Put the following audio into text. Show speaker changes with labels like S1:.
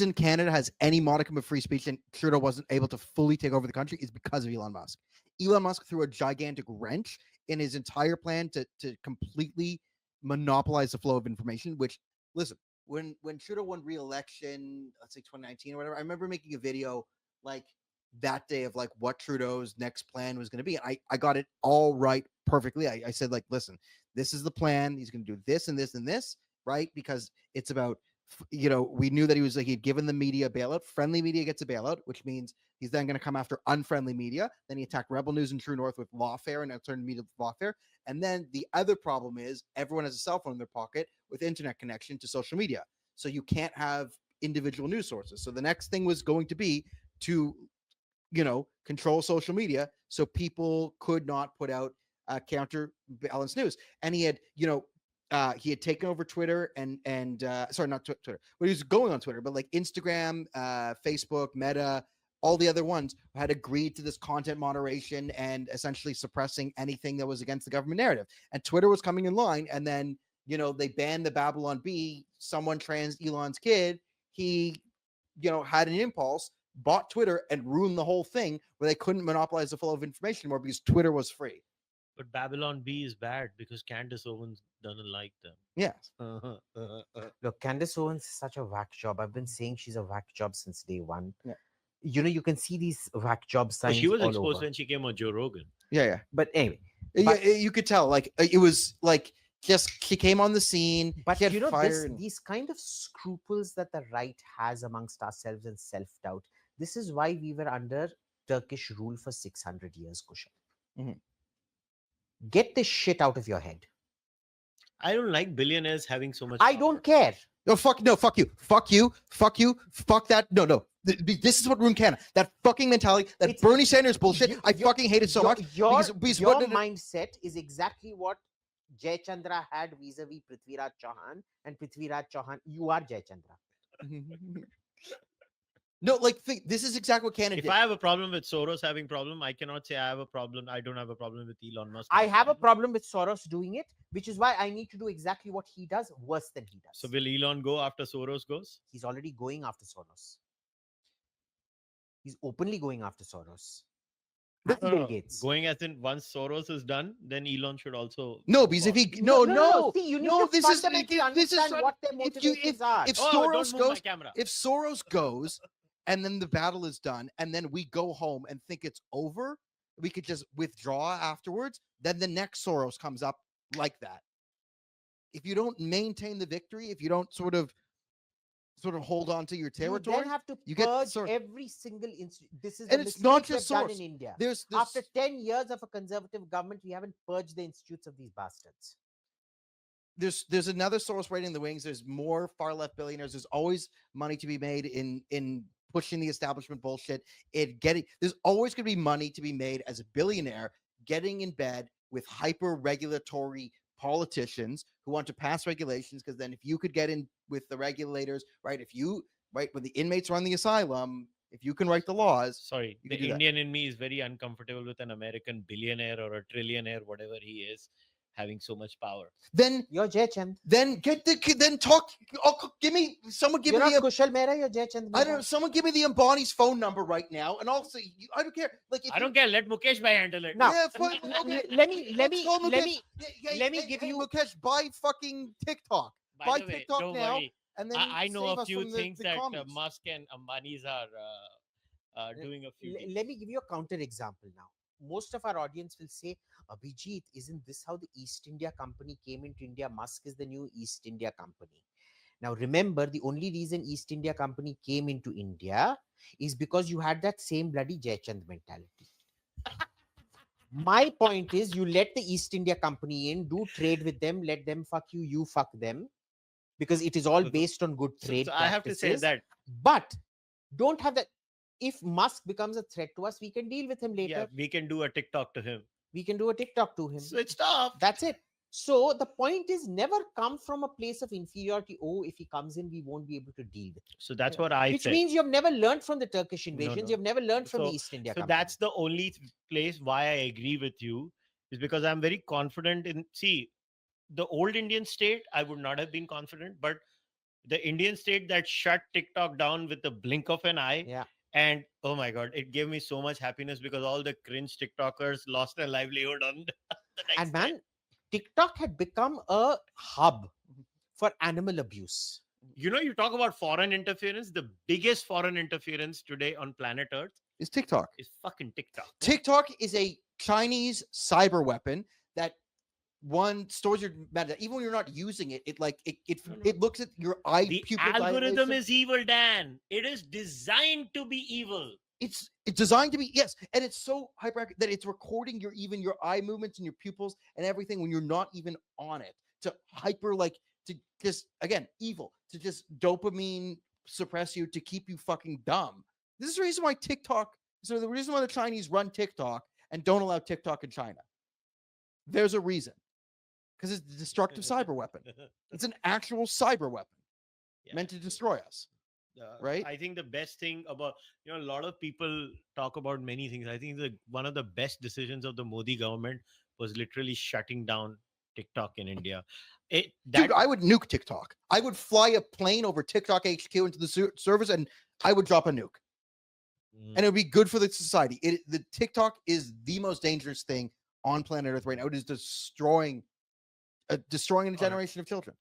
S1: reason Canada has any modicum of free speech and Trudeau wasn't able to fully take over the country is because of Elon Musk. Elon Musk threw a gigantic wrench in his entire plan to completely monopolize the flow of information, which, listen, when Trudeau won re-election, let's say 2019 or whatever, I remember making a video like that day of like what Trudeau's next plan was going to be. And I got it all right perfectly. I said, like, listen, this is the plan. He's going to do this and this and this, right? Because it's about, we knew that he was like, he'd given the media a bailout. Friendly media gets a bailout, which means he's then going to come after unfriendly media. Then he attacked Rebel News and True North with lawfare and alternative media with lawfare. And then the other problem is everyone has a cell phone in their pocket with internet connection to social media. So you can't have individual news sources. So the next thing was going to be to, control social media so people could not put out counterbalance news. And he had, he had taken over Twitter and sorry, not Twitter, but he was going on Twitter, but like Instagram, Facebook, Meta, all the other ones had agreed to this content moderation and essentially suppressing anything that was against the government narrative. And Twitter was coming in line. And then, they banned the Babylon Bee. Someone trans Elon's kid. He, had an impulse, bought Twitter and ruined the whole thing where they couldn't monopolize the flow of information anymore because Twitter was free.
S2: But Babylon Bee is bad because Candace Owens doesn't like them.
S1: Yes.
S3: Look, Candace Owens is such a whack job. I've been saying she's a whack job since day one.
S1: Yeah.
S3: You can see these whack job signs.
S2: She was
S3: all
S2: exposed
S3: over.
S2: when she came on Joe Rogan.
S1: Yeah.
S3: But anyway.
S1: You could tell, like, it was like, just she came on the scene.
S3: But these kind of scruples that the right has amongst ourselves and self-doubt, this is why we were under Turkish rule for 600 years, Kushal.
S1: Mm-hmm.
S3: Get this shit out of your head.
S2: I don't like billionaires having so much
S3: I
S2: power.
S3: don't care.
S1: No, fuck you. Fuck that. No. This is what ruined Canada. That fucking mentality, that Bernie Sanders bullshit. I fucking hate it so much.
S3: Your mindset is exactly what Jai Chandra had vis-a-vis Prithviraj Chauhan, and Prithviraj Chauhan, you are Jai Chandra.
S1: No, like, this is exactly what Canada did.
S2: If I have a problem with Soros having problem, I cannot say I have a problem. I don't have a problem with Elon Musk.
S3: I have a problem with Soros doing it, which is why I need to do exactly what he does, worse than he does.
S2: So will Elon go after Soros goes?
S3: He's already going after Soros. He's openly going after Soros. Bill Gates.
S2: Going as in once Soros is done, then Elon should also.
S1: No, because if he
S3: no. See, you need to
S1: this
S3: fundamentally understand what their
S1: if
S3: motivations are.
S1: If Soros goes, and then the battle is done, and then we go home and think it's over, we could just withdraw afterwards. Then the next Soros comes up like that. If you don't maintain the victory, if you don't sort of hold on to your territory,
S3: you then have to purge every single institute. This is
S1: and
S3: the
S1: it's not just
S3: done in India.
S1: There's
S3: after 10 years of a conservative government, we haven't purged the institutes of these bastards.
S1: There's another Soros waiting in the wings. There's more far left billionaires. There's always money to be made in pushing the establishment bullshit. There's always going to be money to be made as a billionaire getting in bed with hyper regulatory politicians who want to pass regulations, because then if you could get in with the regulators, right? When the inmates run the asylum, if you can write the laws.
S2: Sorry, the Indian in me is very uncomfortable with an American billionaire or a trillionaire, whatever he is, having so much power.
S1: Then
S3: you're Jai Chand.
S1: Then talk. Give me
S3: kushalmehra, you're Jai Chand.
S1: I don't know. Someone give me the Ambani's phone number right now, and also I don't care. Like,
S2: I don't care. Let Mukesh Bhai handle it.
S3: Now,
S1: okay.
S3: let me give you
S1: Mukesh, buy fucking TikTok. Buy TikTok
S2: don't
S1: now.
S2: Worry.
S1: And then
S2: I know a few things that
S1: comments.
S2: Musk and Ambani's are doing a few things.
S3: Let me give you a counter example now. Most of our audience will say, Abhijit, isn't this how the East India Company came into India? Musk is the new East India Company. Now, remember, the only reason East India Company came into India is because you had that same bloody Jai Chand mentality. My point is, you let the East India Company in, do trade with them, let them fuck you, you fuck them, because it is all based on good trade
S2: practices. I have to say that.
S3: But don't have that. If Musk becomes a threat to us, we can deal with him later.
S2: Yeah, we can do a TikTok to him. Switched off.
S3: That's it. So the point is, never come from a place of inferiority. Oh, if he comes in, we won't be able to deal with it.
S2: So that's what I
S3: Which
S2: said.
S3: means you've never learned from the Turkish invasions.
S2: No.
S3: You've never learned from the East India Company.
S2: So that's the only place why I agree with you, is because I'm very confident in, the old Indian state, I would not have been confident, but The Indian state that shut TikTok down with the blink of an eye.
S3: Yeah.
S2: And oh my God, it gave me so much happiness because all the cringe TikTokers lost their livelihood on the next
S3: And
S2: day.
S3: man, TikTok had become a hub for animal abuse.
S2: You know, you talk about foreign interference. The biggest foreign interference today on planet Earth
S1: It's TikTok.
S2: is fucking TikTok.
S1: TikTok is a Chinese cyber weapon that one stores your metadata. Even when you're not using it, it looks at your eye
S2: The
S1: pupil
S2: algorithm
S1: dilation.
S2: is evil, Dan. It is designed to be evil.
S1: It's designed to be, yes, and it's so hyper that it's recording your eye movements and your pupils and everything when you're not even on it, to hyper, like, to just, again, evil, to just dopamine suppress you, to keep you fucking dumb. This is the reason why the reason why the Chinese run TikTok and don't allow TikTok in China. There's a reason. Because it's a destructive cyber weapon. It's an actual cyber weapon meant to destroy us. Right?
S2: I think the best thing about, a lot of people talk about many things. I think one of the best decisions of the Modi government was literally shutting down TikTok in India.
S1: Dude, I would nuke TikTok. I would fly a plane over TikTok HQ into the service and I would drop a nuke. And it would be good for the society. The TikTok is the most dangerous thing on planet Earth right now. It is destroying a generation of children.